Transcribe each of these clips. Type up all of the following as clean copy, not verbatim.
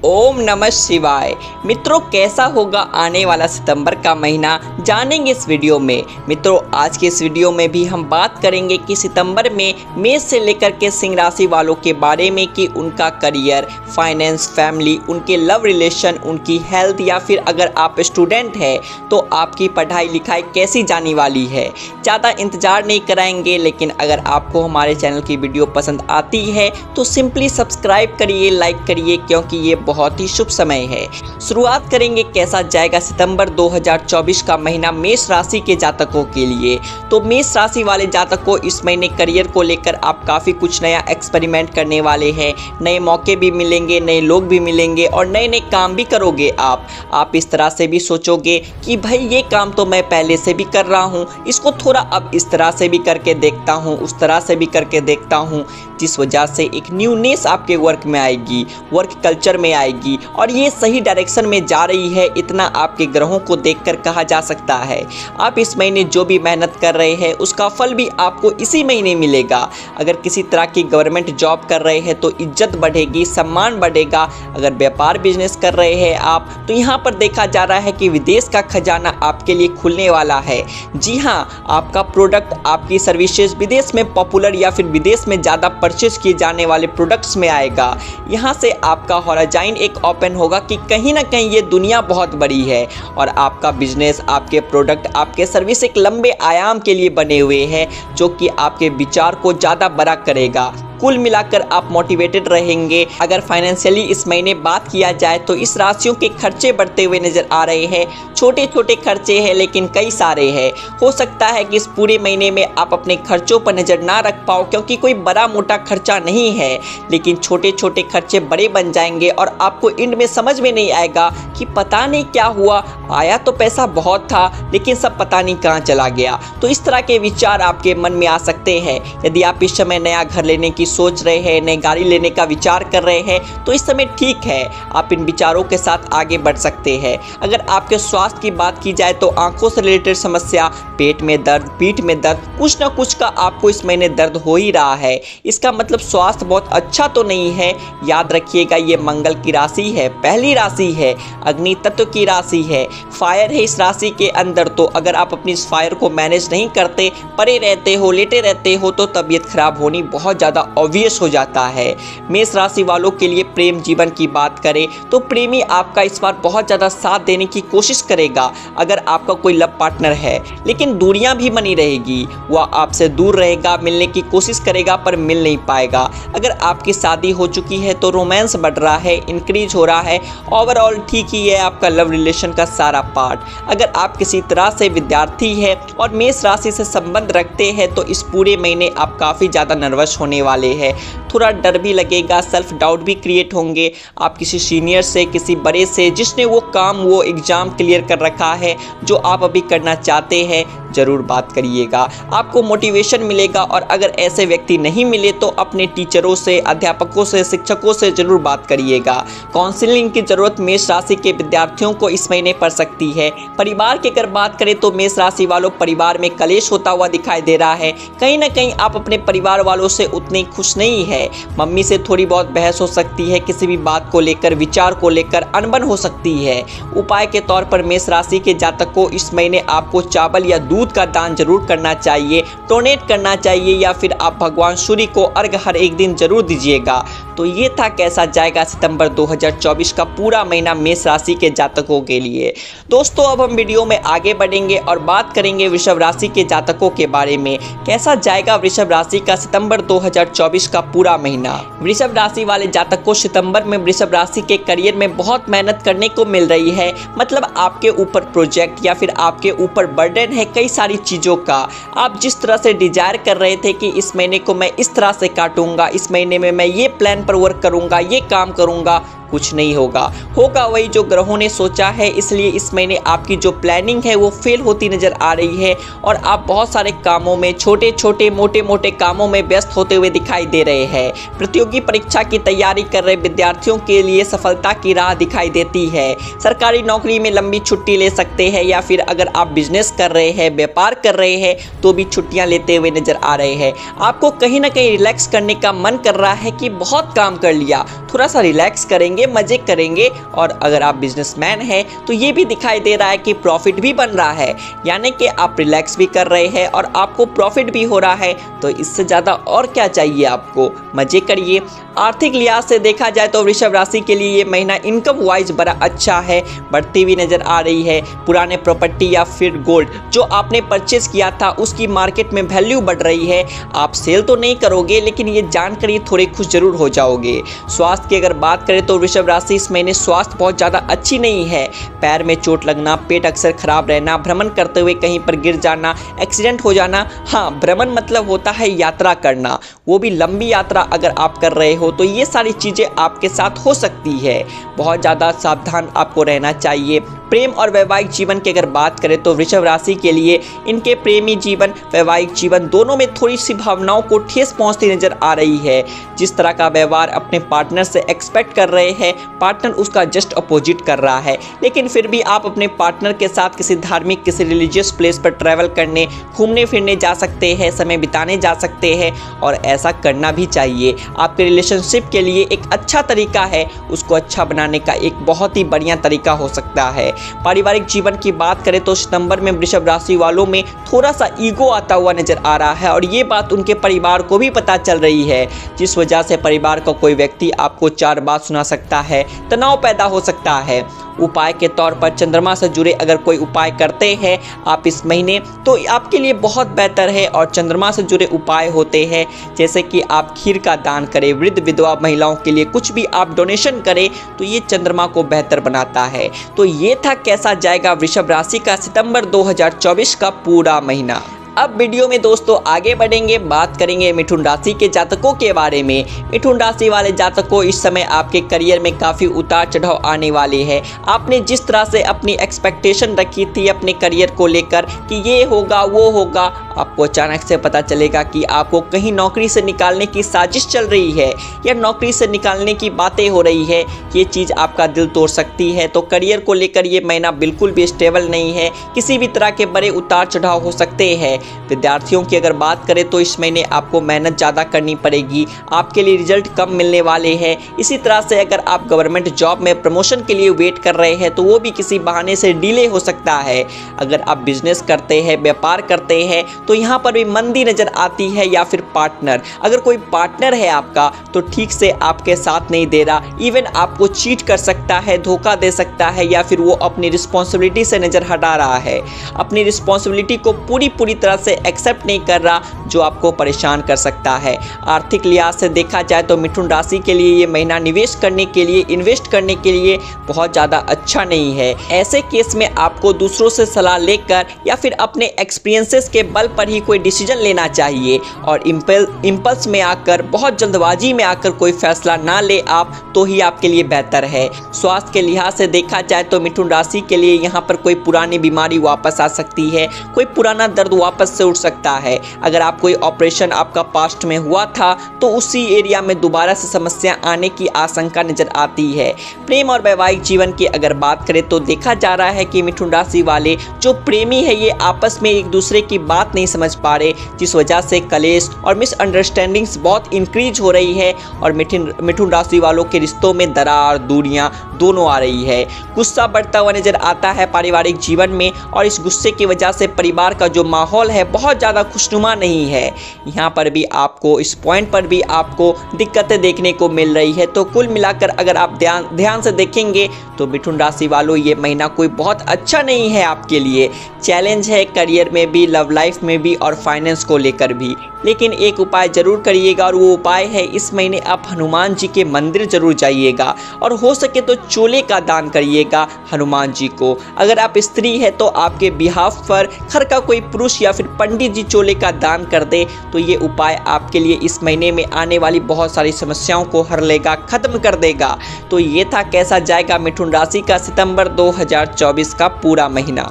ओम नमः शिवाय। मित्रों, कैसा होगा आने वाला सितंबर का महीना जानेंगे इस वीडियो में। मित्रों, आज के इस वीडियो में भी हम बात करेंगे कि सितंबर में मेष से लेकर के सिंह राशि वालों के बारे में कि उनका करियर, फाइनेंस, फैमिली, उनके लव रिलेशन, उनकी हेल्थ या फिर अगर आप स्टूडेंट हैं तो आपकी पढ़ाई लिखाई कैसी जाने वाली है। ज़्यादा इंतजार नहीं कराएंगे, लेकिन अगर आपको हमारे चैनल की वीडियो पसंद आती है तो सिंपली सब्सक्राइब करिए, लाइक करिए, क्योंकि ये बहुत ही शुभ समय है। शुरुआत करेंगे कैसा जाएगा सितंबर 2024 का महीना मेष राशि के जातकों के लिए। तो मेष राशि वाले जातकों, इस महीने करियर को लेकर आप काफ़ी कुछ नया एक्सपेरिमेंट करने वाले हैं। नए मौके भी मिलेंगे, नए लोग भी मिलेंगे और नए नए काम भी करोगे आप इस तरह से भी सोचोगे कि भाई ये काम तो मैं पहले से भी कर रहा हूँ, इसको थोड़ा अब इस तरह से भी करके देखता हूँ, उस तरह से भी करके देखता हूँ, जिस वजह से एक न्यूनेस आपके वर्क में आएगी, वर्क कल्चर में आएगी और ये सही डायरेक्शन में जा रही है। इतना आपके ग्रहों को देखकर कहा जा सकता है। आप इस महीने जो भी मेहनत कर रहे हैं उसका फल भी आपको इसी महीने मिलेगा। अगर किसी तरह की गवर्नमेंट जॉब कर रहे हैं तो इज्जत बढ़ेगी, सम्मान बढ़ेगा। अगर व्यापार बिजनेस कर रहे हैं आप तो यहाँ पर देखा जा रहा है कि विदेश का खजाना आपके लिए खुलने वाला है। जी हाँ, आपका प्रोडक्ट, आपकी सर्विसेज विदेश में पॉपुलर या फिर विदेश में ज़्यादा परचेज किए जाने वाले प्रोडक्ट्स में आएगा। यहाँ से आपका हॉराइजन एक ओपन होगा कि कहीं ना कहीं ये दुनिया बहुत बड़ी है और आपका बिजनेस, आपके प्रोडक्ट, आपके सर्विस एक लंबे आयाम के लिए बने हुए हैं, जो कि आपके विचार को ज़्यादा बड़ा करेगा। कुल मिलाकर आप मोटिवेटेड रहेंगे। अगर फाइनेंशियली इस महीने बात किया जाए तो इस राशियों के खर्चे बढ़ते हुए नजर आ रहे हैं। छोटे छोटे खर्चे हैं लेकिन कई सारे हैं। हो सकता है कि इस पूरे महीने में आप अपने खर्चों पर नज़र ना रख पाओ, क्योंकि कोई बड़ा मोटा खर्चा नहीं है, लेकिन छोटे छोटे खर्चे बड़े बन जाएंगे और आपको एंड में समझ में नहीं आएगा कि पता नहीं क्या हुआ, आया तो पैसा बहुत था लेकिन सब पता नहीं कहाँ चला गया। तो इस तरह के विचार आपके मन में आ सकते हैं। यदि आप इस समय नया घर लेने की सोच रहे हैं, नई गाड़ी लेने का विचार कर रहे हैं तो इस समय ठीक है, आप इन विचारों के साथ आगे बढ़ सकते हैं। अगर आपके स्वास्थ्य की बात की जाए तो आंखों से रिलेटेड समस्या, पेट में दर्द, पीठ में दर्द, कुछ ना कुछ का आपको इस महीने दर्द हो ही रहा है। इसका मतलब स्वास्थ्य बहुत अच्छा तो नहीं है। याद रखिएगा, ये मंगल की राशि है, पहली राशि है, अग्नि तत्व की राशि है, फायर है इस राशि के अंदर। तो अगर आप अपनी इस फायर को मैनेज नहीं करते, पड़े रहते हो, लेटे रहते हो, तो तबीयत खराब होनी बहुत ज़्यादा ऑब्वियस हो जाता है। मेष राशि वालों के लिए प्रेम जीवन की बात करें तो प्रेमी आपका इस बार बहुत ज़्यादा साथ देने की कोशिश करेगा। अगर आपका कोई लव पार्टनर है लेकिन दूरियां भी बनी रहेगी, वह आपसे दूर रहेगा, मिलने की कोशिश करेगा पर मिल नहीं पाएगा। अगर आपकी शादी हो चुकी है तो रोमांस बढ़ रहा है, इंक्रीज हो रहा है। ओवरऑल ठीक ही है आपका लव रिलेशन का सारा पार्ट। अगर आप किसी तरह से विद्यार्थी है और मेष राशि से संबंध रखते हैं तो इस पूरे महीने आप काफ़ी ज़्यादा नर्वस होने वाले हैं। थोड़ा डर भी लगेगा, सेल्फ डाउट भी क्रिएट होंगे। आप किसी सीनियर से, किसी बड़े से, जिसने वो काम, वो एग्ज़ाम क्लियर कर रखा है जो आप अभी करना चाहते हैं, ज़रूर बात करिएगा। आपको मोटिवेशन मिलेगा और अगर ऐसे व्यक्ति नहीं मिले तो अपने टीचरों से, अध्यापकों से, शिक्षकों से ज़रूर बात करिएगा। काउंसलिंग की ज़रूरत मेष राशि के विद्यार्थियों को इस महीने पड़ सकती है। परिवार की अगर बात करें तो मेष राशि वालों, परिवार में कलेश होता हुआ दिखाई दे रहा है। कहीं ना कहीं आप अपने परिवार वालों से उतने खुश नहीं है। मम्मी से थोड़ी बहुत बहस हो सकती है, किसी भी बात को लेकर, विचार को लेकर अनबन हो सकती है। उपाय के तौर पर मेष राशि के जातक को इस महीने आपको चावल या दूध का दान जरूर करना चाहिए, डोनेट करना चाहिए, या फिर आप भगवान सूर्य को अर्घ हर एक दिन जरूर दीजिएगा। तो ये था कैसा जाएगा सितंबर 2024 का पूरा महीना मेष राशि के जातकों के लिए। दोस्तों, अब हम वीडियो में आगे बढ़ेंगे और बात करेंगे वृषभ राशि के जातकों के बारे में। कैसा जाएगा वृषभ राशि का सितंबर 2024 का पूरा महीना। वृषभ राशि वाले जातक को सितंबर में वृषभ राशि के करियर में बहुत मेहनत करने को मिल रही है। मतलब आपके ऊपर प्रोजेक्ट या फिर आपके ऊपर बर्डन है कई सारी चीज़ों का। आप जिस तरह से डिजायर कर रहे थे कि इस महीने को मैं इस तरह से काटूंगा, इस महीने में मैं ये प्लान पर वर्क करूंगा, ये काम करूंगा, कुछ नहीं होगा वही जो ग्रहों ने सोचा है। इसलिए इस महीने आपकी जो प्लानिंग है वो फेल होती नजर आ रही है और आप बहुत सारे कामों में, छोटे छोटे मोटे मोटे कामों में व्यस्त होते हुए दिखाई दे रहे हैं। प्रतियोगी परीक्षा की तैयारी कर रहे विद्यार्थियों के लिए सफलता की राह दिखाई देती है। सरकारी नौकरी में लंबी छुट्टी ले सकते हैं या फिर अगर आप बिजनेस कर रहे हैं, व्यापार कर रहे हैं तो भी छुट्टियां लेते हुए नजर आ रहे हैं। आपको कहीं ना कहीं रिलैक्स करने का मन कर रहा है कि बहुत काम कर लिया, थोड़ा सा रिलैक्स करेंगे खाएंगे, मजे करेंगे। और अगर आप बिजनेसमैन हैं तो ये भी दिखाई दे रहा है कि प्रॉफिट भी बन रहा है, यानी कि आप रिलैक्स भी कर रहे हैं और आपको प्रॉफिट भी हो रहा है। तो इससे ज़्यादा और क्या चाहिए आपको, मजे करिए। आर्थिक लिहाज से देखा जाए तो वृषभ राशि के लिए ये महीना इनकम वाइज बड़ा अच्छा है, बढ़ती हुई नजर आ रही है। पुराने प्रॉपर्टी या फिर गोल्ड जो आपने परचेज किया था उसकी मार्केट में वैल्यू बढ़ रही है। आप सेल तो नहीं करोगे लेकिन ये जानकर ये थोड़े खुश जरूर हो जाओगे। स्वास्थ्य की अगर बात करें तो वृषभ राशि इस महीने स्वास्थ्य बहुत ज़्यादा अच्छी नहीं है। पैर में चोट लगना, पेट अक्सर खराब रहना, भ्रमण करते हुए कहीं पर गिर जाना, एक्सीडेंट हो जाना। हाँ, भ्रमण मतलब होता है यात्रा करना, वो भी लंबी यात्रा अगर आप कर रहे हो तो ये सारी चीज़ें आपके साथ हो सकती है। बहुत ज़्यादा सावधान आपको रहना चाहिए। प्रेम और वैवाहिक जीवन की अगर बात करें तो वृषभ राशि के लिए इनके प्रेमी जीवन, वैवाहिक जीवन दोनों में थोड़ी सी भावनाओं को ठेस पहुंचती नजर आ रही है। जिस तरह का व्यवहार अपने पार्टनर से एक्सपेक्ट कर रहे हैं, पार्टनर उसका जस्ट अपोजिट कर रहा है। लेकिन फिर भी आप अपने पार्टनर के साथ किसी धार्मिक, किसी रिलीजियस प्लेस पर ट्रैवल करने, घूमने फिरने जा सकते हैं, समय बिताने जा सकते हैं और ऐसा करना भी चाहिए। आपके रिलेशनशिप के लिए एक अच्छा तरीका है, उसको अच्छा बनाने का एक बहुत ही बढ़िया तरीका हो सकता है। पारिवारिक जीवन की बात करें तो सितंबर में वृषभ राशि वालों में थोड़ा सा ईगो आता हुआ नजर आ रहा है और ये बात उनके परिवार को भी पता चल रही है, जिस वजह से परिवार का कोई व्यक्ति आपको चार बात सुना सकता है, तनाव पैदा हो सकता है। उपाय के तौर पर चंद्रमा से जुड़े अगर कोई उपाय करते हैं आप इस महीने तो आपके लिए बहुत बेहतर है। और चंद्रमा से जुड़े उपाय होते हैं जैसे कि आप खीर का दान करें, वृद्ध विधवा महिलाओं के लिए कुछ भी आप डोनेशन करें तो ये चंद्रमा को बेहतर बनाता है। तो ये था कैसा जाएगा वृषभ राशि का सितंबर 2024 का पूरा महीना। अब वीडियो में दोस्तों आगे बढ़ेंगे, बात करेंगे मिथुन राशि के जातकों के बारे में। मिथुन राशि वाले जातकों, इस समय आपके करियर में काफ़ी उतार चढ़ाव आने वाले हैं। आपने जिस तरह से अपनी एक्सपेक्टेशन रखी थी अपने करियर को लेकर कि ये होगा वो होगा, आपको अचानक से पता चलेगा कि आपको कहीं नौकरी से निकालने की साजिश चल रही है या नौकरी से निकालने की बातें हो रही है। ये चीज़ आपका दिल तोड़ सकती है। तो करियर को लेकर ये महीना बिल्कुल भी स्टेबल नहीं है, किसी भी तरह के बड़े उतार चढ़ाव हो सकते हैं। विद्यार्थियों की अगर बात करें तो इस महीने आपको मेहनत ज़्यादा करनी पड़ेगी, आपके लिए रिजल्ट कम मिलने वाले हैं। इसी तरह से अगर आप गवर्नमेंट जॉब में प्रमोशन के लिए वेट कर रहे हैं तो वो भी किसी बहाने से डिले हो सकता है। अगर आप बिजनेस करते हैं, व्यापार करते हैं तो यहाँ पर भी मंदी नज़र आती है। या फिर पार्टनर, अगर कोई पार्टनर है आपका तो ठीक से आपके साथ नहीं दे रहा, इवन आपको चीट कर सकता है, धोखा दे सकता है या फिर वो अपनी रिस्पॉन्सिबिलिटी से नज़र हटा रहा है, अपनी रिस्पॉन्सिबिलिटी को पूरी तरह से एक्सेप्ट नहीं कर रहा, जो आपको परेशान कर सकता है। आर्थिक लिहाज से देखा जाए तो मिथुन राशि के लिए ये महीना निवेश करने के लिए, इन्वेस्ट करने के लिए बहुत ज़्यादा अच्छा नहीं है। ऐसे केस में आपको दूसरों से सलाह लेकर या फिर अपने एक्सपीरियंसेस के बल पर ही कोई डिसीजन लेना चाहिए और इम्पल्स में आकर, बहुत जल्दबाजी में आकर कोई फैसला ना ले आप, तो ही आपके लिए बेहतर है। स्वास्थ्य के लिहाज से देखा जाए तो मिथुन राशि के लिए यहाँ पर कोई पुरानी बीमारी वापस आ सकती है, कोई पुराना दर्द वापस से उठ सकता है। अगर आप कोई ऑपरेशन आपका पास्ट में हुआ था तो उसी एरिया में दोबारा से समस्या आने की आशंका नजर आती है। प्रेम और वैवाहिक जीवन की अगर बात करें तो देखा जा रहा है कि मिथुन राशि वाले जो प्रेमी है ये आपस में एक दूसरे की बात नहीं समझ पा रहे, जिस वजह से कलेश और मिसअंडरस्टैंडिंग्स बहुत इंक्रीज हो रही है और मिथुन राशि वालों के रिश्तों में दरार, दूरियां दोनों आ रही है। गुस्सा बढ़ता हुआ नजर आता है पारिवारिक जीवन में और इस गुस्से की वजह से परिवार का जो माहौल है बहुत ज़्यादा खुशनुमा नहीं है। यहाँ पर भी आपको, इस पॉइंट पर भी आपको दिक्कतें देखने को मिल रही है। तो कुल मिलाकर अगर आप ध्यान से देखेंगे तो मिथुन राशि वालों ये महीना कोई बहुत अच्छा नहीं है आपके लिए। चैलेंज है करियर में भी, लव लाइफ में भी और फाइनेंस को लेकर भी। लेकिन एक उपाय जरूर करिएगा और वो उपाय है इस महीने आप हनुमान जी के मंदिर जरूर जाइएगा और हो सके तो चोले का दान करिएगा हनुमान जी को। अगर आप स्त्री है तो आपके बिहाफ पर घर का कोई पुरुष या फिर पंडित जी चोले का दान कर दे तो ये उपाय आपके लिए इस महीने में आने वाली बहुत सारी समस्याओं को हर लेगा, खत्म कर देगा। तो ये था कैसा जाएगा मिथुन राशि का सितंबर 2024 का पूरा महीना।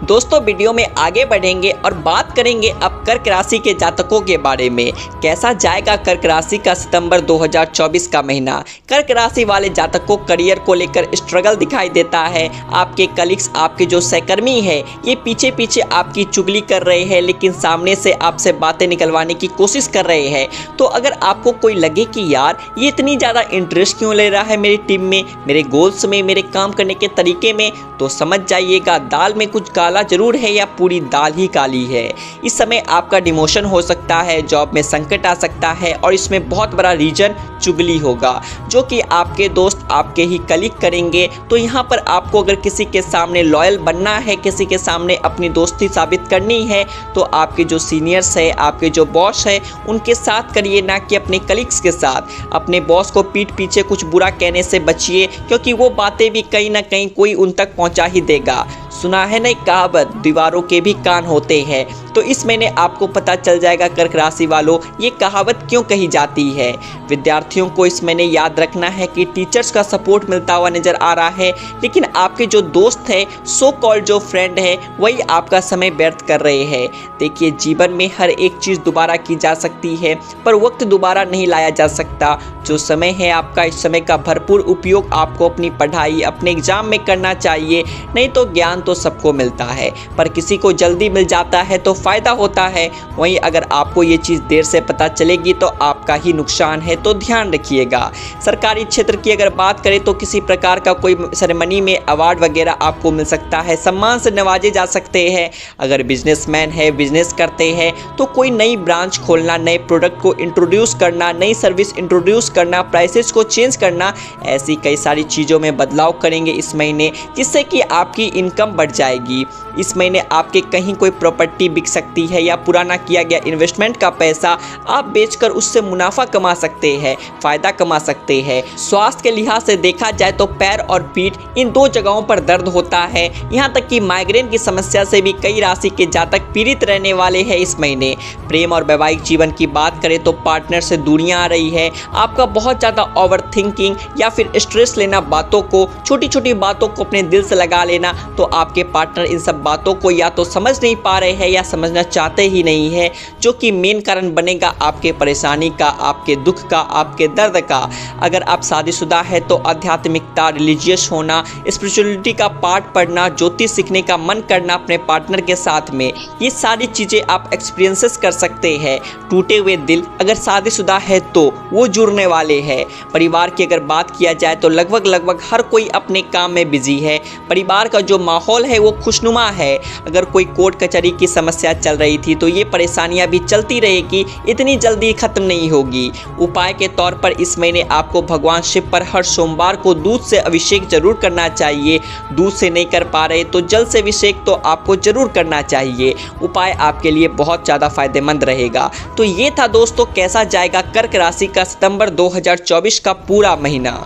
दोस्तों वीडियो में आगे बढ़ेंगे और बात करेंगे अब कर्क राशि के जातकों के बारे में। कैसा जाएगा कर्क राशि का सितंबर 2024 का महीना। कर्क राशि वाले जातकों करियर को लेकर स्ट्रगल दिखाई देता है। आपके कलीग्स, आपके जो सहकर्मी है, ये पीछे पीछे आपकी चुगली कर रहे हैं, लेकिन सामने से आपसे बातें निकलवाने की कोशिश कर रहे हैं। तो अगर आपको कोई लगे कि यार ये इतनी ज़्यादा इंटरेस्ट क्यों ले रहा है मेरी टीम में, मेरे गोल्स में, मेरे काम करने के तरीके में, तो समझ जाइएगा दाल में कुछ काला जरूर है या पूरी दाल ही काली है। इस समय आपका डिमोशन हो सकता है, जॉब में संकट आ सकता है और इसमें बहुत बड़ा रीजन चुगली होगा, जो कि आपके दोस्त आपके ही कलीग करेंगे। तो यहाँ पर आपको अगर किसी के सामने लॉयल बनना है, किसी के सामने अपनी दोस्ती साबित करनी है, तो आपके जो सीनियर्स है, आपके जो बॉस है, उनके साथ करिए, ना कि अपने कलीग्स के साथ। अपने बॉस को पीठ पीछे कुछ बुरा कहने से बचिए, क्योंकि वो बातें भी कहीं ना कहीं कोई उन तक पहुंचा ही देगा। सुना है ना कहावत, दीवारों के भी कान होते हैं। तो इस महीने आपको पता चल जाएगा कर्क राशि वालों ये कहावत क्यों कही जाती है। विद्यार्थियों को इस महीने याद रखना है कि टीचर्स का सपोर्ट मिलता हुआ नजर आ रहा है, लेकिन आपके जो दोस्त है, सो कॉल्ड जो फ्रेंड है, वही आपका समय व्यर्थ कर रहे हैं। देखिए जीवन में हर एक चीज़ दोबारा की जा सकती है, पर वक्त दोबारा नहीं लाया जा सकता। जो समय है आपका, इस समय का भरपूर उपयोग आपको अपनी पढ़ाई, अपने एग्जाम में करना चाहिए। नहीं तो ज्ञान तो सबको मिलता है, पर किसी को जल्दी मिल जाता है तो फायदा होता है। वहीं अगर आपको ये चीज़ देर से पता चलेगी तो आपका ही नुकसान है, तो ध्यान रखिएगा। सरकारी क्षेत्र की अगर बात करें तो किसी प्रकार का कोई सेरेमनी में अवार्ड वगैरह आपको मिल सकता है, सम्मान से नवाजे जा सकते हैं। अगर बिजनेसमैन है, बिजनेस करते हैं, तो कोई नई ब्रांच खोलना, नए प्रोडक्ट को इंट्रोड्यूस करना, नई सर्विस इंट्रोड्यूस करना, प्राइसेस को चेंज करना, ऐसी कई सारी चीज़ों में बदलाव करेंगे इस महीने, जिससे कि आपकी इनकम बढ़ जाएगी। इस महीने आपके कहीं कोई प्रॉपर्टी बिक सकती है, या पुराना किया गया इन्वेस्टमेंट का पैसा आप बेचकर उससे मुनाफा कमा सकते हैं, फायदा कमा सकते हैं। स्वास्थ्य के लिहाज से देखा जाए तो पैर और पीठ, इन दो जगहों पर दर्द होता है। यहाँ तक कि माइग्रेन की समस्या से भी कई राशि के जातक पीड़ित रहने वाले हैं इस महीने। प्रेम और वैवाहिक जीवन की बात करें तो पार्टनर से दूरियां आ रही है। आपका बहुत ज़्यादा ओवर थिंकिंग या फिर स्ट्रेस लेना, बातों को, छोटी छोटी बातों को अपने दिल से लगा लेना, तो आपके पार्टनर इन सब बातों को या तो समझ नहीं पा रहे हैं या समझना चाहते ही नहीं है, जो कि मेन कारण बनेगा आपके परेशानी का, आपके दुख का, आपके दर्द का। अगर आप शादीशुदा है तो आध्यात्मिकता, रिलीजियस होना, स्पिरिचुअलिटी का पाठ पढ़ना, ज्योतिष सीखने का मन करना अपने पार्टनर के साथ में, ये सारी चीज़ें आप एक्सपीरियंसेस कर सकते हैं। टूटे हुए दिल अगर शादीशुदा है तो वो जुड़ने वाले हैं। परिवार की अगर बात किया जाए तो लगभग हर कोई अपने काम में बिजी है। परिवार का जो माहौल है वो खुशनुमा है। अगर कोई कोर्ट कचहरी की समस्या चल रही थी तो ये परेशानियां भी चलती रहेगी, इतनी जल्दी खत्म नहीं होगी। उपाय के तौर पर इस महीने आपको भगवान शिव पर हर सोमवार को दूध से अभिषेक जरूर करना चाहिए। दूध से नहीं कर पा रहे तो जल से अभिषेक तो आपको जरूर करना चाहिए। उपाय आपके लिए बहुत ज़्यादा फायदेमंद रहेगा। तो ये था दोस्तों कैसा जाएगा कर्क राशि का सितंबर 2024 का पूरा महीना।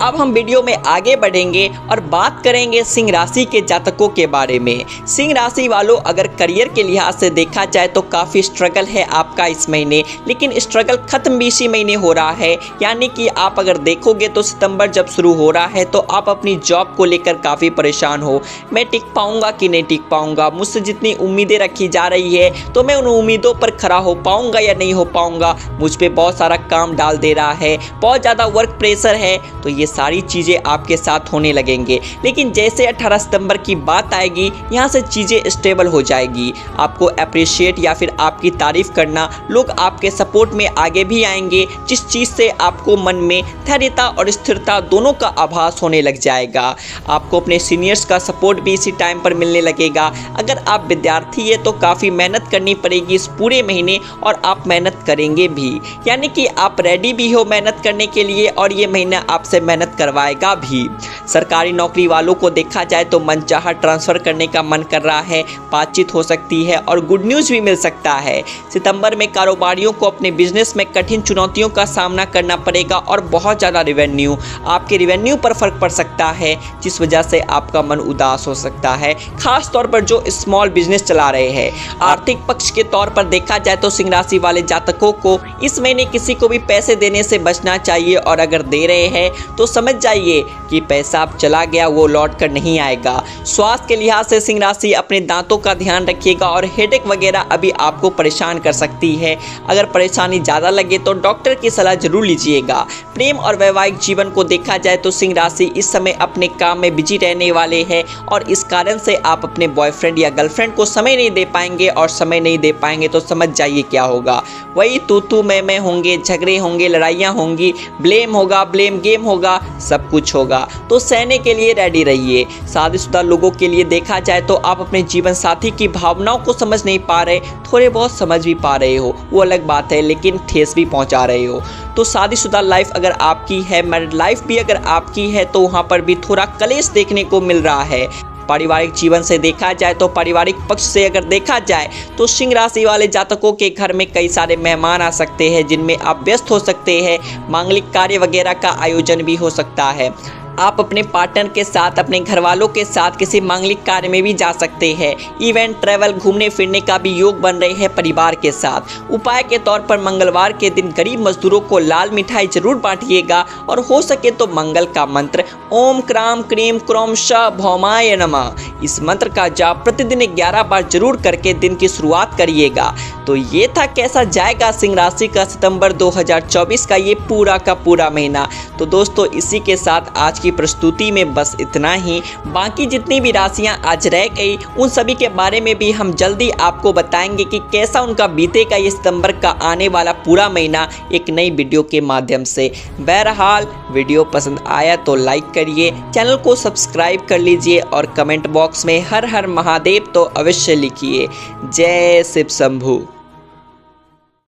अब हम वीडियो में आगे बढ़ेंगे और बात करेंगे सिंह राशि के जातकों के बारे में। सिंह राशि वालों अगर करियर के लिहाज से देखा जाए तो काफ़ी स्ट्रगल है आपका इस महीने, लेकिन स्ट्रगल खत्म भी इसी महीने हो रहा है। यानी कि आप अगर देखोगे तो सितंबर जब शुरू हो रहा है तो आप अपनी जॉब को लेकर काफ़ी परेशान हो। मैं टिक पाऊंगा कि नहीं टिक पाऊंगा, मुझसे जितनी उम्मीदें रखी जा रही है तो मैं उन उम्मीदों पर खरा हो पाऊंगा या नहीं हो पाऊंगा। मुझ पर बहुत सारा काम डाल दे रहा है, बहुत ज़्यादा वर्क प्रेशर है। तो ये सारी चीज़ें आपके साथ होने लगेंगे। लेकिन जैसे 18 सितंबर की बात आएगी, यहाँ से चीज़ें स्टेबल हो जाएगी। आपको अप्रिशिएट या फिर आपकी तारीफ करना, लोग आपके सपोर्ट में आगे भी आएंगे, जिस चीज़ से आपको मन में धैर्यता और स्थिरता दोनों का आभास होने लग जाएगा। आपको अपने सीनियर्स का सपोर्ट भी इसी टाइम पर मिलने लगेगा। अगर आप विद्यार्थी है तो काफ़ी मेहनत करनी पड़ेगी इस पूरे महीने, और आप मेहनत करेंगे भी। यानी कि आप रेडी भी हो मेहनत करने के लिए, और ये महीना आपसे मेहनत करवाएगा भी। सरकारी नौकरी वालों को देखा जाए तो मनचाहा ट्रांसफर करने का मन कर रहा है, बातचीत हो सकती है और गुड न्यूज़ भी मिल सकता है। सितंबर में कारोबारियों को अपने बिजनेस में कठिन चुनौतियों का सामना करना पड़ेगा और बहुत ज़्यादा रेवेन्यू, आपके रेवेन्यू पर फर्क पड़ सकता है, जिस वजह से आपका मन उदास हो सकता है, खास तौर पर जो स्मॉल बिजनेस चला रहे हैं। आर्थिक पक्ष के तौर पर देखा जाए तो सिंह राशि वाले जातकों को इस महीने किसी को को भी पैसे देने से बचना चाहिए, और अगर दे रहे हैं तो समझ जाइए कि पैसा अब चला गया, वो लौट कर नहीं आएगा। स्वास्थ्य के लिहाज से सिंह राशि अपने दांतों का ध्यान रखिएगा, और हेडेक वगैरह अभी आपको परेशान कर सकती है। अगर परेशानी ज़्यादा लगे तो डॉक्टर की सलाह जरूर लीजिएगा। प्रेम और वैवाहिक जीवन को देखा जाए तो सिंह राशि इस समय अपने काम में बिजी रहने वाले हैं, और इस कारण से आप अपने बॉयफ्रेंड या गर्लफ्रेंड को समय नहीं दे पाएंगे, और समय नहीं दे पाएंगे तो समझ जाइए क्या होगा। वही तू मैं होंगे, झगड़े होंगे, लड़ाइयाँ होंगी, ब्लेम होगा, ब्लेम गेम होगा, सब कुछ होगा। तो सहने के लिए रेडी रहिए। शादीशुदा लोगों के लिए देखा जाए तो आप अपने जीवन साथी की भावनाओं को समझ नहीं पा रहे, थोड़े बहुत समझ भी पा रहे हो वो अलग बात है, लेकिन ठेस भी पहुंचा रहे हो। तो शादीशुदा लाइफ अगर आपकी है, मैरिड लाइफ भी अगर आपकी है, तो वहाँ पर भी थोड़ा कलेश देखने को मिल रहा है। पारिवारिक जीवन से देखा जाए तो पारिवारिक पक्ष से अगर देखा जाए तो सिंह राशि वाले जातकों के घर में कई सारे मेहमान आ सकते हैं, जिनमें आप व्यस्त हो सकते हैं। मांगलिक कार्य वगैरह का आयोजन भी हो सकता है। आप अपने पार्टनर के साथ, अपने घर वालों के साथ किसी मांगलिक कार्य में भी जा सकते हैं। इवेंट, ट्रैवल, घूमने फिरने का भी योग बन रहे हैं परिवार के साथ। उपाय के तौर पर मंगलवार के दिन गरीब मजदूरों को लाल मिठाई जरूर बांटिएगा, और हो सके तो मंगल का मंत्र ओम क्राम क्रीम क्रोम श भौमाय नमः, इस मंत्र का जाप प्रतिदिन 11 बार जरूर करके दिन की शुरुआत करिएगा। तो ये था कैसा जाएगा सिंह राशि का सितंबर 2024 का ये पूरा का पूरा महीना। तो दोस्तों इसी के साथ आज की प्रस्तुति में बस इतना ही। बाकी जितनी भी राशियां आज रह गई उन सभी के बारे में भी हम जल्दी आपको बताएंगे कि कैसा उनका बीतेगा ये सितंबर का आने वाला पूरा महीना, एक नई वीडियो के माध्यम से। बहरहाल वीडियो पसंद आया तो लाइक करिए, चैनल को सब्सक्राइब कर लीजिए, और कमेंट बॉक्स में हर हर महादेव तो अवश्य लिखिए। जय शिव शंभू।